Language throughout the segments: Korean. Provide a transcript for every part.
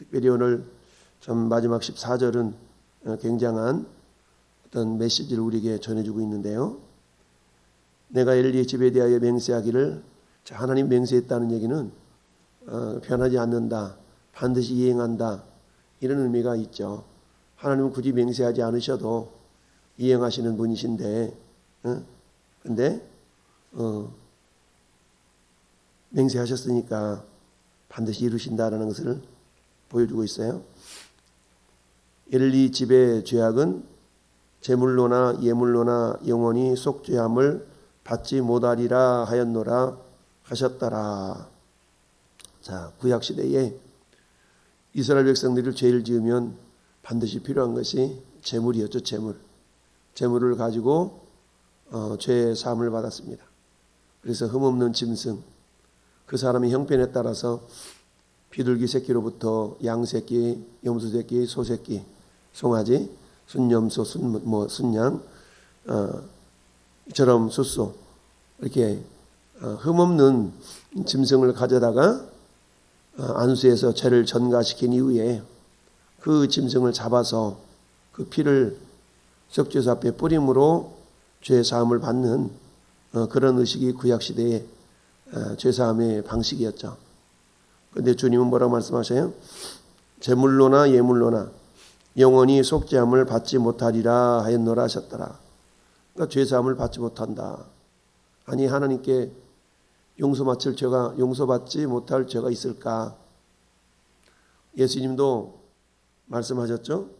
특별히 오늘 참 마지막 14절은 굉장한 어떤 메시지를 우리에게 전해주고 있는데요. 내가 엘리의 집에 대하여 맹세하기를, 하나님 맹세했다는 얘기는 변하지 않는다, 반드시 이행한다, 이런 의미가 있죠. 하나님은 굳이 맹세하지 않으셔도 이행하시는 분이신데, 근데 맹세하셨으니까 반드시 이루신다라는 것을 보여주고 있어요. 엘리 집의 죄악은 제물로나 예물로나 영원히 속죄함을 받지 못하리라 하였노라 하셨더라. 자, 구약 시대에 이스라엘 백성들이 죄를 지으면 반드시 필요한 것이 제물이었죠. 제물을 가지고 죄의 사함을 받았습니다. 그래서 흠없는 짐승, 그 사람의 형편에 따라서 비둘기 새끼로부터 양 새끼, 염소 새끼, 소 새끼, 송아지, 순염소, 순양, 이처럼 숫소, 이렇게 흠없는 짐승을 가져다가 안수해서 죄를 전가시킨 이후에 그 짐승을 잡아서 그 피를 속죄소 앞에 뿌림으로 죄 사함을 받는 그런 의식이 구약 시대의 죄 사함의 방식이었죠. 그런데 주님은 뭐라고 말씀하셔요? 제물로나 예물로나 영원히 속죄함을 받지 못하리라 하였노라 하셨더라. 그러니까 죄 사함을 받지 못한다. 아니, 하나님께 용서받지 못할 죄가 있을까? 예수님도 말씀하셨죠.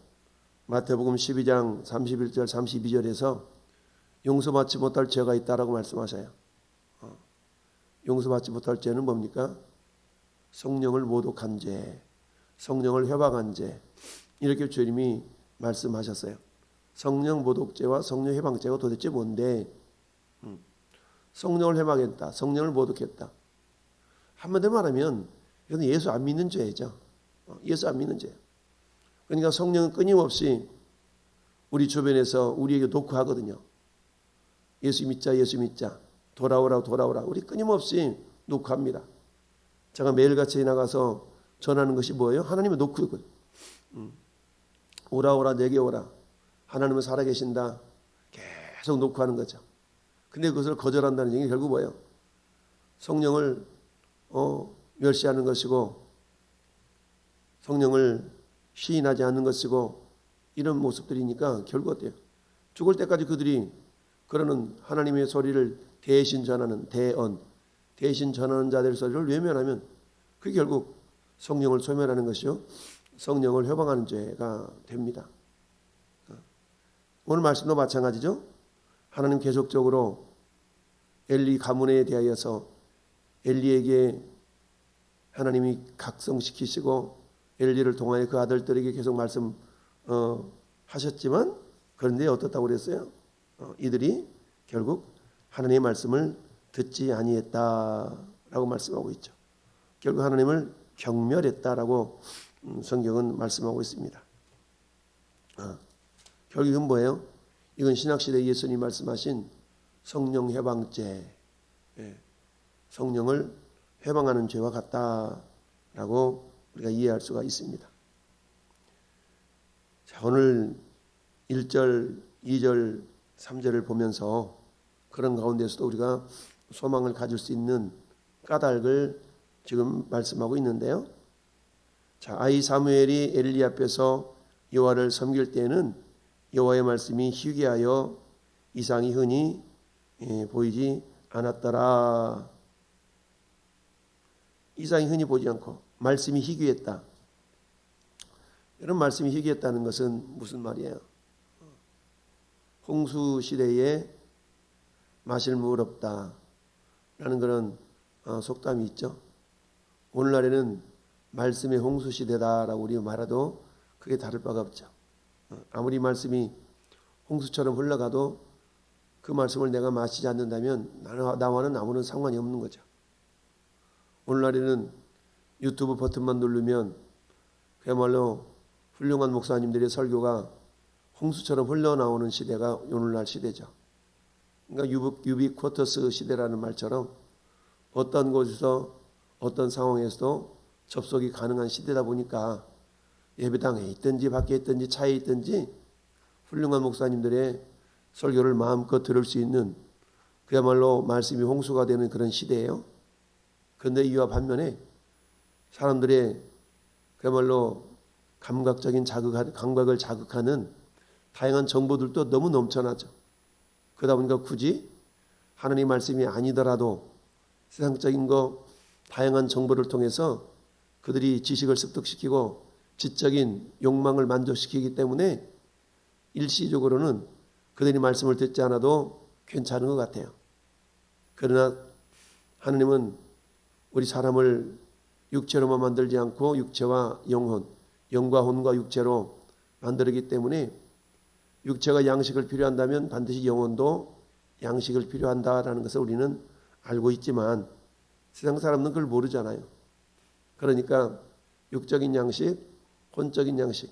마태복음 12장 31절 32절에서 용서받지 못할 죄가 있다라고 말씀하셔요. 용서받지 못할 죄는 뭡니까? 성령을 모독한 죄, 성령을 회방한 죄, 이렇게 주님이 말씀하셨어요. 성령 모독죄와 성령 회방죄가 도대체 뭔데? 성령을 회방했다, 성령을 모독했다. 한마디로 말하면 이건 예수 안 믿는 죄죠. 예수 안 믿는 죄. 그러니까 성령은 끊임없이 우리 주변에서 우리에게 녹화하거든요. 예수 믿자, 예수 믿자, 돌아오라, 돌아오라. 우리 끊임없이 녹화합니다. 제가 매일같이 나가서 전하는 것이 뭐예요? 하나님의 녹화거든요. 오라 오라 내게 오라. 하나님은 살아계신다. 계속 녹화하는 거죠. 근데 그것을 거절한다는 얘기는 결국 뭐예요? 성령을 멸시하는 것이고 성령을 시인하지 않는 것이고 이런 모습들이니까 결국 어때요? 죽을 때까지 그들이 그러는 하나님의 소리를 대신 전하는 대신 전하는 자들의 소리를 외면하면 그게 결국 성령을 소멸하는 것이요, 성령을 회방하는 죄가 됩니다. 오늘 말씀도 마찬가지죠. 하나님 계속적으로 엘리 가문에 대하여서 엘리에게 하나님이 각성시키시고 엘리를 통하여 그 아들들에게 계속 말씀하셨지만 그런데 어떻다고 그랬어요? 이들이 결국 하나님의 말씀을 듣지 아니했다라고 말씀하고 있죠. 결국 하나님을 경멸했다라고 성경은 말씀하고 있습니다. 결국 이건 뭐예요? 이건 신약시대 예수님이 말씀하신 성령 회방죄, 성령을 회방하는 죄와 같다라고 우리가 이해할 수가 있습니다. 자, 오늘 1절, 2절, 3절을 보면서 그런 가운데서도 우리가 소망을 가질 수 있는 까닭을 지금 말씀하고 있는데요. 자, 아이 사무엘이 엘리 앞에서 여호와를 섬길 때에는 여호와의 말씀이 희귀하여 이상이 흔히 보이지 않았더라. 이상이 흔히 보지 않고 말씀이 희귀했다. 이런 말씀이 희귀했다는 것은 무슨 말이에요? 홍수 시대에 마실 물 없다 라는 그런 속담이 있죠. 오늘날에는 말씀의 홍수 시대다라고 우리가 말해도 그게 다를 바가 없죠. 아무리 말씀이 홍수처럼 흘러가도 그 말씀을 내가 마시지 않는다면 나와는 아무런 상관이 없는 거죠. 오늘날에는 유튜브 버튼만 누르면 그야말로 훌륭한 목사님들의 설교가 홍수처럼 흘러나오는 시대가 오늘날 시대죠. 그러니까 유비쿼터스 시대라는 말처럼 어떤 곳에서 어떤 상황에서도 접속이 가능한 시대다 보니까 예배당에 있든지 밖에 있든지 차에 있든지 훌륭한 목사님들의 설교를 마음껏 들을 수 있는 그야말로 말씀이 홍수가 되는 그런 시대예요. 그런데 이와 반면에 사람들의 그야말로 감각을 자극하는 다양한 정보들도 너무 넘쳐나죠. 그러다 보니까 굳이 하나님 말씀이 아니더라도 세상적인 거 다양한 정보를 통해서 그들이 지식을 습득시키고 지적인 욕망을 만족시키기 때문에 일시적으로는 그들이 말씀을 듣지 않아도 괜찮은 것 같아요. 그러나 하나님은 우리 사람을 육체로만 만들지 않고 육체와 영혼, 영과 혼과 육체로 만들기 때문에 육체가 양식을 필요한다면 반드시 영혼도 양식을 필요한다라는 것을 우리는 알고 있지만 세상 사람은 그걸 모르잖아요. 그러니까 육적인 양식, 혼적인 양식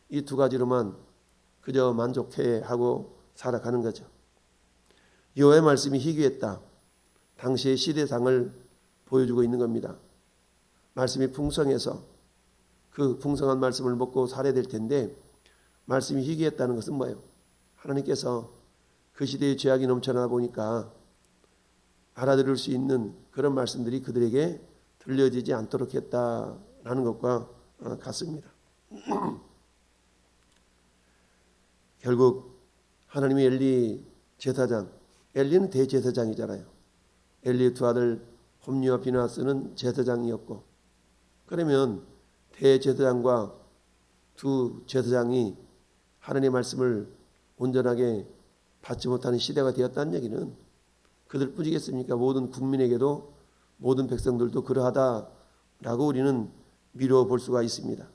이 두 가지로만 그저 만족해하고 살아가는 거죠. 여호와의 말씀이 희귀했다. 당시의 시대상을 보여주고 있는 겁니다. 말씀이 풍성해서 그 풍성한 말씀을 먹고 살아야 될 텐데 말씀이 희귀했다는 것은 뭐예요? 하나님께서 그 시대의 죄악이 넘쳐나다 보니까 알아들을 수 있는 그런 말씀들이 그들에게 들려지지 않도록 했다라는 것과 같습니다. 결국 하나님의 엘리 제사장, 엘리는 대제사장이잖아요. 엘리의 두 아들 홈리와 비나스는 제사장이었고, 그러면 대제사장과 두 제사장이 하나님의 말씀을 온전하게 받지 못하는 시대가 되었다는 얘기는 그들 뿐이겠습니까? 모든 국민에게도 모든 백성들도 그러하다라고 우리는 미루어 볼 수가 있습니다.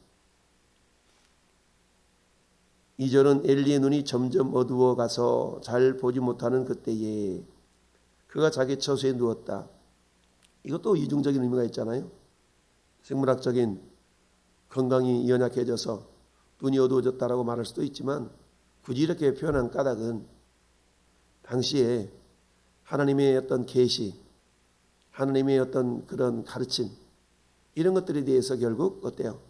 2절은 엘리의 눈이 점점 어두워 가서 잘 보지 못하는 그때에 그가 자기 처소에 누웠다. 이것도 이중적인 의미가 있잖아요. 생물학적인 건강이 연약해져서 눈이 어두워졌다라고 말할 수도 있지만 굳이 이렇게 표현한 까닭은 당시에 하나님의 어떤 계시, 하나님의 어떤 그런 가르침 이런 것들에 대해서 결국 어때요?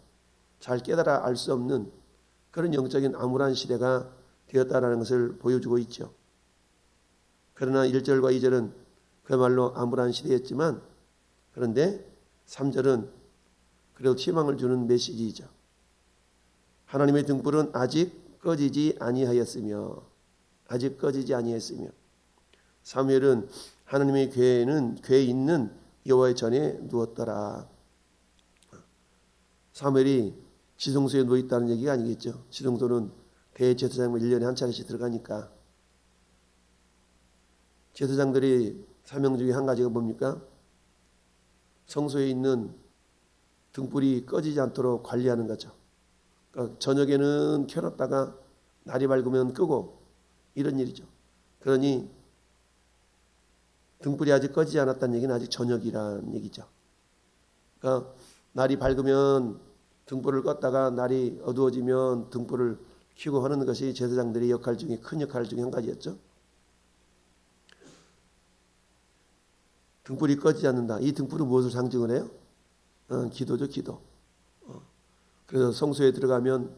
잘 깨달아 알 수 없는 그런 영적인 암울한 시대가 되었다라는 것을 보여주고 있죠. 그러나 1절과 2절은 그야말로 암울한 시대였지만 그런데 3절은 그래도 희망을 주는 메시지이죠. 하나님의 등불은 아직 꺼지지 아니하였으며 사무엘은 하나님의 궤에 있는 여호와의 전에 누웠더라. 사무엘이 지성소에 누워있다는 얘기가 아니겠죠. 지성소는 대제사장만 1년에 한 차례씩 들어가니까. 제사장들이 사명 중에 한 가지가 뭡니까? 성소에 있는 등불이 꺼지지 않도록 관리하는 거죠. 그러니까 저녁에는 켜놨다가 날이 밝으면 끄고 이런 일이죠. 그러니 등불이 아직 꺼지지 않았다는 얘기는 아직 저녁이라는 얘기죠. 그러니까 날이 밝으면 등불을 껐다가 날이 어두워지면 등불을 켜고 하는 것이 제사장들의 역할 중에 큰 역할 중에 한 가지였죠. 등불이 꺼지지 않는다. 이 등불은 무엇을 상징을 해요? 기도죠, 기도. 그래서 성소에 들어가면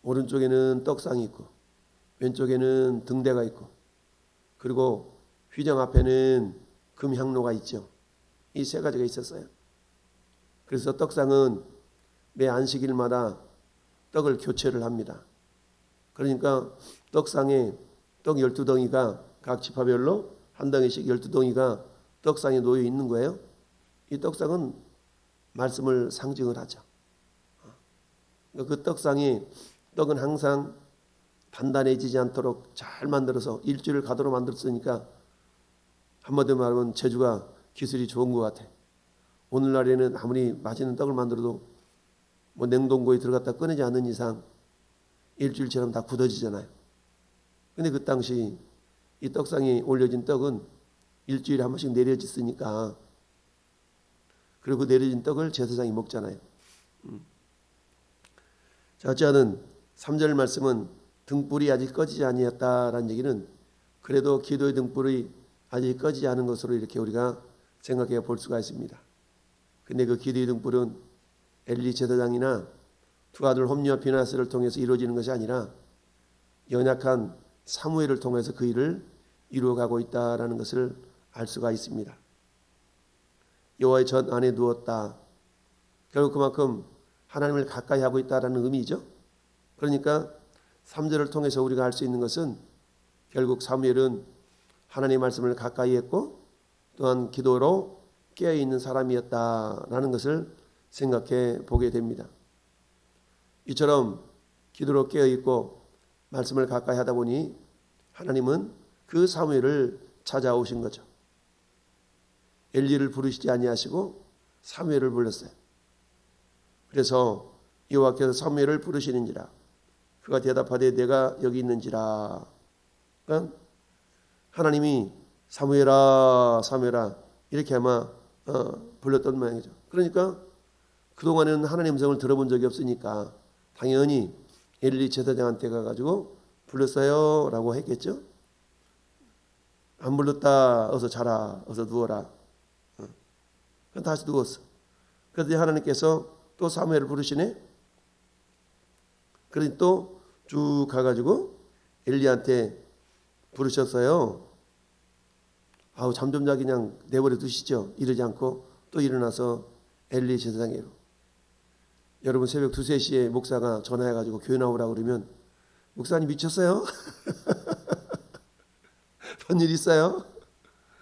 오른쪽에는 떡상이 있고 왼쪽에는 등대가 있고 그리고 휘장 앞에는 금향로가 있죠. 이 세 가지가 있었어요. 그래서 떡상은 매 안식일마다 떡을 교체를 합니다. 그러니까 떡상에 떡 12덩이가 각 지파별로 한 덩이씩 12덩이가 떡상에 놓여 있는 거예요. 이 떡상은 말씀을 상징을 하죠. 그 떡상이 떡은 항상 단단해지지 않도록 잘 만들어서 일주일 가도록 만들었으니까 한마디로 말하면 제주가 기술이 좋은 것 같아. 오늘날에는 아무리 맛있는 떡을 만들어도 뭐 냉동고에 들어갔다 꺼내지 않는 이상 일주일 지나면 다 굳어지잖아요. 근데 그 당시 이 떡상에 올려진 떡은 일주일에 한 번씩 내려졌으니까 그리고 그 내려진 떡을 제사장이 먹잖아요. 자, 어찌하든 3절 말씀은 등불이 아직 꺼지지 아니었다라는 얘기는 그래도 기도의 등불이 아직 꺼지지 않은 것으로 이렇게 우리가 생각해 볼 수가 있습니다. 근데 그 기도의 등불은 엘리 제사장이나 두 아들 홈리와 비나스를 통해서 이루어지는 것이 아니라 연약한 사무엘을 통해서 그 일을 이루어가고 있다라는 것을 알 수가 있습니다. 여호와의 전 안에 누웠다. 결국 그만큼 하나님을 가까이 하고 있다라는 의미죠. 그러니까 3절을 통해서 우리가 알 수 있는 것은 결국 사무엘은 하나님의 말씀을 가까이 했고 또한 기도로 깨어있는 사람이었다라는 것을 생각해 보게 됩니다. 이처럼 기도로 깨어있고 말씀을 가까이 하다 보니 하나님은 그 사무엘을 찾아오신 거죠. 엘리를 부르시지 아니하시고 사무엘을 불렀어요. 그래서 여호와께서 사무엘을 부르시는지라 그가 대답하되 내가 여기 있는지라. 그러니까 하나님이 사무엘아 사무엘아 이렇게 아마 불렀던 모양이죠. 그러니까 그동안에는 하나님의 음성을 들어본 적이 없으니까 당연히 엘리 제사장한테 가가지고 불렀어요 라고 했겠죠. 안 불렀다. 어서 자라. 어서 누워라. 그럼 다시 누웠어. 그런데 하나님께서 또 사무엘을 부르시네. 그러니 또 쭉 가가지고 엘리한테 부르셨어요. 아우 잠 좀 자기 그냥 내버려 두시죠. 이러지 않고 또 일어나서 엘리 제사장에로. 여러분 새벽 2, 3시에 목사가 전화해가지고 교회 나오라고 그러면 목사님 미쳤어요? 뭔 일 있어요?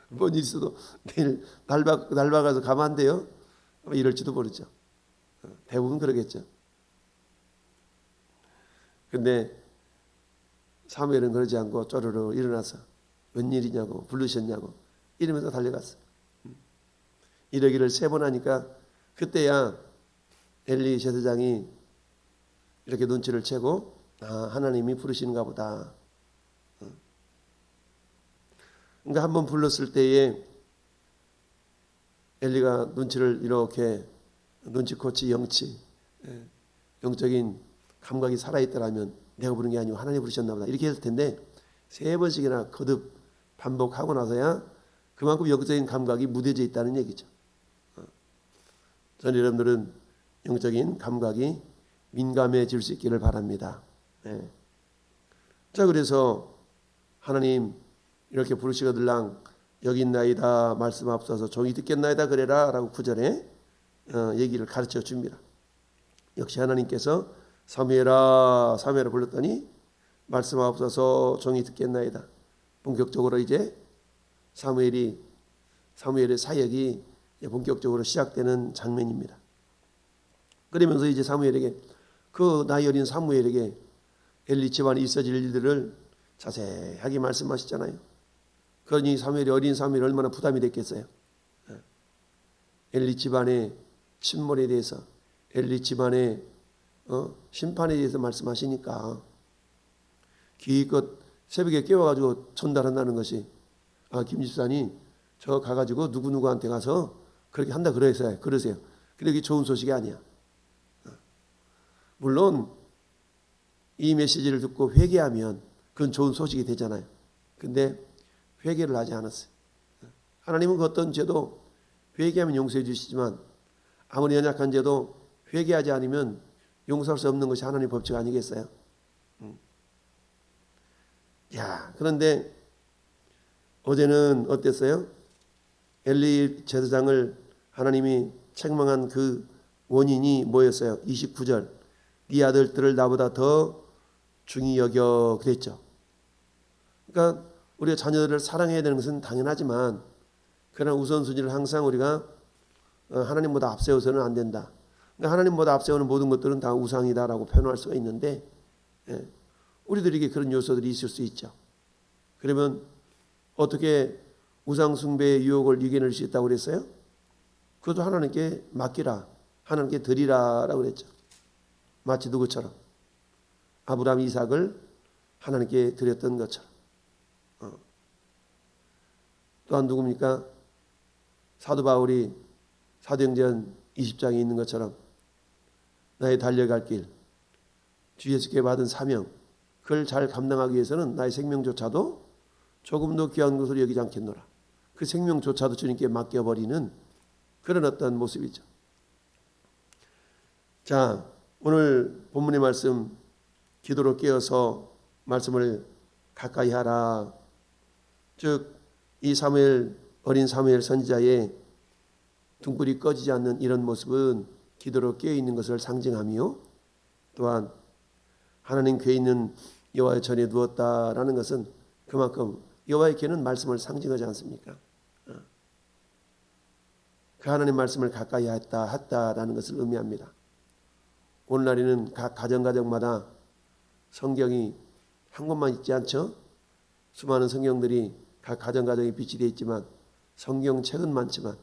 뭔 일 있어도 내일 날 박아서 가면 안 돼요? 이럴지도 모르죠. 대부분 그러겠죠. 근데 사무엘은 그러지 않고 쪼르르 일어나서 웬일이냐고 부르셨냐고 이러면서 달려갔어요. 이러기를 3번 하니까 그때야 엘리 제사장이 이렇게 눈치를 채고 하나님이 부르시는가 보다. 그러니까 한번 불렀을 때에 엘리가 눈치를 이렇게 눈치코치 영적인 감각이 살아있더라면 내가 부른 게 아니고 하나님이 부르셨나 보다 이렇게 했을 텐데 3번씩이나 거듭 반복하고 나서야 그만큼 영적인 감각이 무뎌져 있다는 얘기죠. 저는 여러분들은 영적인 감각이 민감해질 수 있기를 바랍니다. 네. 자 그래서 하나님 이렇게 부르시거들랑 여기 있나이다 말씀하옵소서 종이 듣겠나이다 그래라 라고 9절에 얘기를 가르쳐 줍니다. 역시 하나님께서 사무엘아 사무엘아 불렀더니 말씀하옵소서 종이 듣겠나이다. 본격적으로 이제 사무엘의 사역이 본격적으로 시작되는 장면입니다. 그러면서 이제 사무엘에게 그 나이 어린 사무엘에게 엘리 집안에 있어질 일들을 자세하게 말씀하시잖아요. 그러니 사무엘이 어린 사무엘이 얼마나 부담이 됐겠어요. 엘리 집안의 침몰에 대해서 엘리 집안의 심판에 대해서 말씀하시니까 기껏 새벽에 깨워가지고 전달한다는 것이 김 집사님 저 가가지고 누구누구한테 가서 그렇게 한다 그러세요. 근데 그게 좋은 소식이 아니야. 물론 이 메시지를 듣고 회개하면 그건 좋은 소식이 되잖아요. 근데 회개를 하지 않았어요. 하나님은 그 어떤 죄도 회개하면 용서해 주시지만 아무리 연약한 죄도 회개하지 않으면 용서할 수 없는 것이 하나님의 법칙 아니겠어요? 그런데 어제는 어땠어요? 엘리 제사장을 하나님이 책망한 그 원인이 뭐였어요? 29절 네 아들들을 나보다 더 중히 여겨 그랬죠. 그러니까 우리가 자녀들을 사랑해야 되는 것은 당연하지만 그러나 우선순위를 항상 우리가 하나님보다 앞세워서는 안 된다. 그러니까 하나님보다 앞세우는 모든 것들은 다 우상이다라고 표현할 수가 있는데 우리들에게 그런 요소들이 있을 수 있죠. 그러면 어떻게 우상 숭배의 유혹을 이겨낼 수 있다고 그랬어요? 그것도 하나님께 맡기라. 하나님께 드리라라고 그랬죠. 마치 누구처럼 아브라함 이삭을 하나님께 드렸던 것처럼. 또한 누굽니까? 사도 바울이 사도행전 20장에 있는 것처럼 나의 달려갈 길, 주 예수께 받은 사명, 그걸 잘 감당하기 위해서는 나의 생명조차도 조금도 귀한 것으로 여기지 않겠노라. 그 생명조차도 주님께 맡겨버리는 그런 어떤 모습이죠. 자, 오늘 본문의 말씀, 기도로 깨어서 말씀을 가까이 하라. 즉, 이 사무엘, 어린 사무엘 선지자의 등불이 꺼지지 않는 이런 모습은 기도로 깨어 있는 것을 상징하며, 또한 하나님 궤에 있는 여호와의 전에 누웠다라는 것은 그만큼 여호와의 궤는 말씀을 상징하지 않습니까? 그 하나님 말씀을 가까이 했다라는 것을 의미합니다. 오늘날에는 각 가정마다 성경이 한 권만 있지 않죠? 수많은 성경들이 각 가정에 비치되어 있지만 성경책은 많지만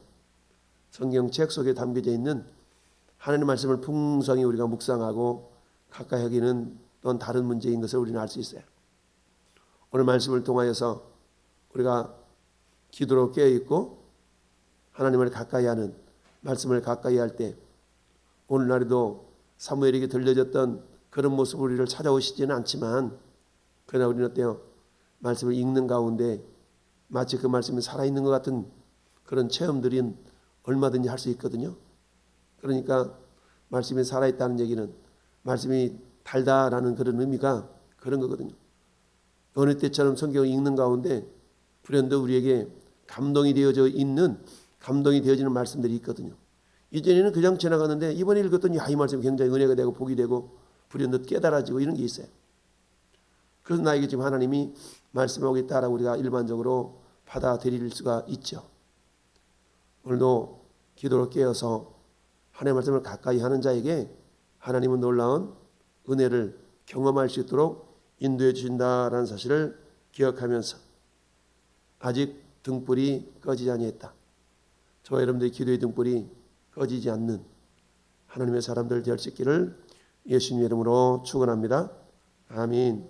성경책 속에 담겨져 있는 하나님의 말씀을 풍성히 우리가 묵상하고 가까이 하기는 또한 다른 문제인 것을 우리는 알 수 있어요. 오늘 말씀을 통하여서 우리가 기도로 깨어있고 하나님을 가까이 하는, 말씀을 가까이 할 때 오늘날에도 사무엘에게 들려졌던 그런 모습을 우리를 찾아오시지는 않지만, 그러나 우리는 어때요? 말씀을 읽는 가운데 마치 그 말씀이 살아있는 것 같은 그런 체험들이 얼마든지 할 수 있거든요. 그러니까 말씀이 살아있다는 얘기는 말씀이 달다라는 그런 의미가 그런 거거든요. 어느 때처럼 성경을 읽는 가운데 불현듯 우리에게 감동이 되어지는 말씀들이 있거든요. 이전에는 그냥 지나갔는데 이번에 읽었더니 이 말씀이 굉장히 은혜가 되고 복이 되고 불현듯 깨달아지고 이런 게 있어요. 그래서 나에게 지금 하나님이 말씀하고 있다라고 우리가 일반적으로 받아들일 수가 있죠. 오늘도 기도로 깨어서 하나님의 말씀을 가까이 하는 자에게 하나님은 놀라운 은혜를 경험할 수 있도록 인도해 주신다라는 사실을 기억하면서 아직 등불이 꺼지지 아니했다. 저와 여러분들의 기도의 등불이 꺼지지 않는 하나님의 사람들 될 수 있기를 예수님의 이름으로 축원합니다. 아멘.